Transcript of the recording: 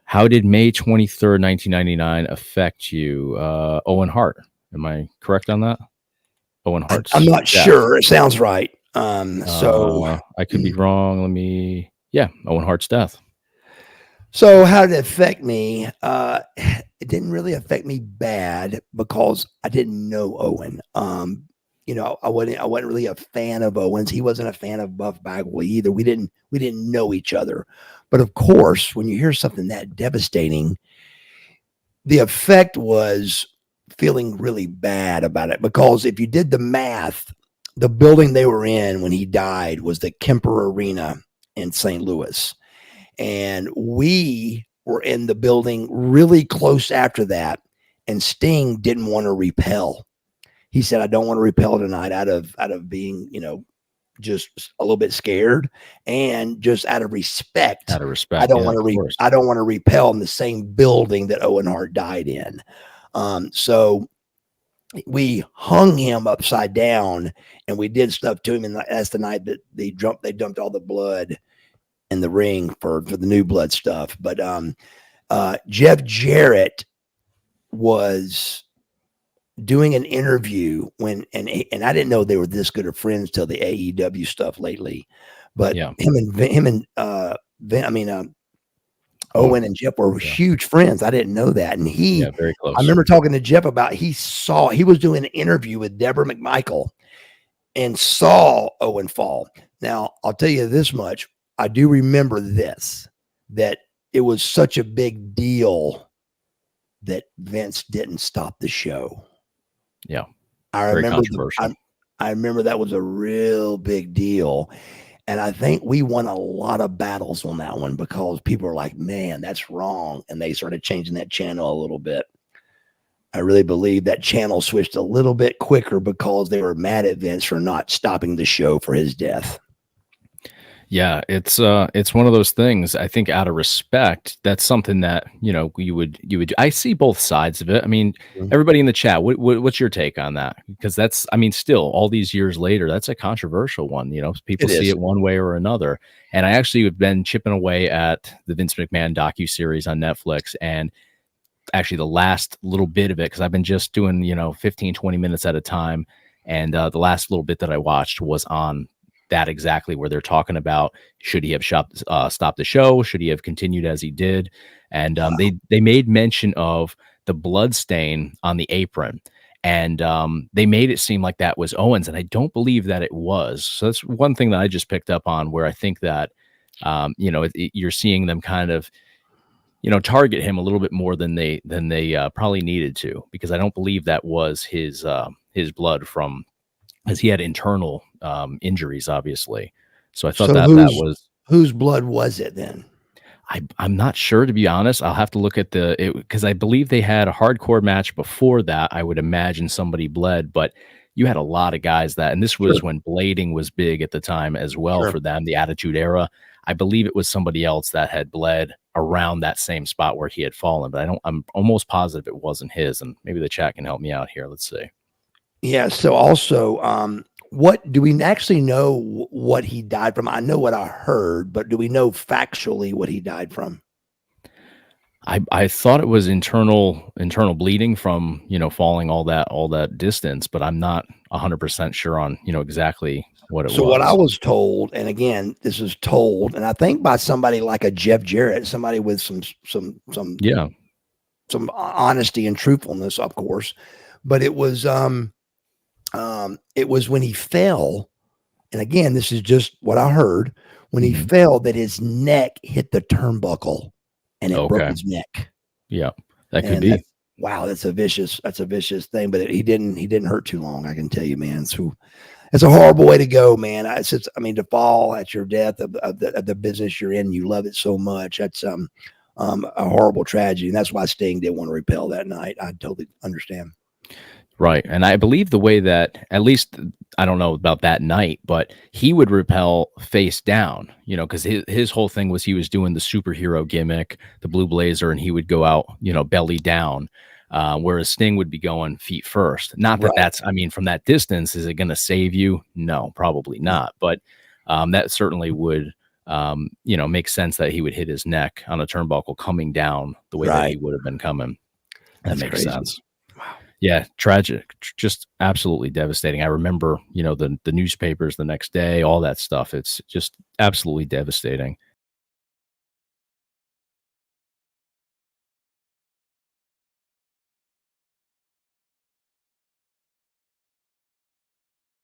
How did May 23rd, 1999 affect you? Owen Hart. Am I correct on that? Owen I'm Hart's not death. sure. It sounds right. I could be wrong. Owen Hart's death. So how did it affect me? It didn't really affect me bad because I didn't know Owen. I wasn't really a fan of Owens. He wasn't a fan of Buff Bagwell either. We didn't know each other. But of course, when you hear something that devastating, the effect was feeling really bad about it, because if you did the math, the building they were in when he died was the Kemper Arena in St. Louis. And we were in the building really close after that. And Sting didn't want to repel. He said, I don't want to repel tonight out of being, just a little bit scared, and just out of respect. Out of respect. I don't want to repel in the same building that Owen Hart died in. So we hung him upside down and we did stuff to him. And that's the night that they dumped all the blood in the ring for the new blood stuff. But Jeff Jarrett was doing an interview and I didn't know they were this good of friends till the AEW stuff lately. But Owen and Jeff were huge friends. I didn't know that. And very close. I remember talking to Jeff about, he was doing an interview with Deborah McMichael and saw Owen fall. Now, I'll tell you this much. I do remember this, that it was such a big deal that Vince didn't stop the show. Yeah. I remember that was a real big deal. And I think we won a lot of battles on that one, because people are like, man, that's wrong. And they started changing that channel a little bit. I really believe that channel switched a little bit quicker because they were mad at Vince for not stopping the show for his death. Yeah, it's one of those things. I think out of respect, that's something that, you would I see both sides of it. I mean, everybody in the chat, what's your take on that? Because that's, still all these years later, that's a controversial one. People see it one way or another. And I actually have been chipping away at the Vince McMahon docuseries on Netflix, and actually the last little bit of it, because I've been just doing 15, 20 minutes at a time, and the last little bit that I watched was on that exactly, where they're talking about, should he have stopped the show? Should he have continued as he did? And they made mention of the blood stain on the apron, and they made it seem like that was Owens, and I don't believe that it was. So that's one thing that I just picked up on, where I think that you're seeing them kind of target him a little bit more than they probably needed to, because I don't believe that was his blood from, as he had internal injuries, obviously. So I thought that was, whose blood was it then? I'm not sure, to be honest. I'll have to look at because I believe they had a hardcore match before that. I would imagine somebody bled, but you had a lot of guys and this was when blading was big at the time as well for them, the Attitude Era. I believe it was somebody else that had bled around that same spot where he had fallen, but I'm almost positive it wasn't his, and maybe the chat can help me out here. Let's see. Yeah. So also, what do we actually know what he died from? I know what I heard, but do we know factually what he died from? I thought it was internal bleeding from, falling all that distance, but I'm not 100% sure on, exactly what it was. So what I was told, and again, this is told, and I think by somebody like a Jeff Jarrett, somebody with some honesty and truthfulness, of course, but it was when he fell, and again, this is just what I heard, when he fell, that his neck hit the turnbuckle and it broke his neck. Yeah, that could be. Wow, that's a vicious thing, but he didn't hurt too long, I can tell you, man. So it's a horrible way to go, man. To fall at your death of the business you're in, you love it so much. That's a horrible tragedy, and that's why Sting didn't want to repel that night. I totally understand. Right. And I believe the way that, at least, I don't know about that night, but he would repel face down, because his whole thing was he was doing the superhero gimmick, the blue blazer, and he would go out, belly down, whereas Sting would be going feet first. Not that that's, from that distance, is it going to save you? No, probably not. But that certainly would makes sense that he would hit his neck on a turnbuckle coming down the way that he Right. would have been coming. That That's makes crazy. sense. Wow. Yeah, tragic, just absolutely devastating. I remember, the newspapers the next day, all that stuff. It's just absolutely devastating.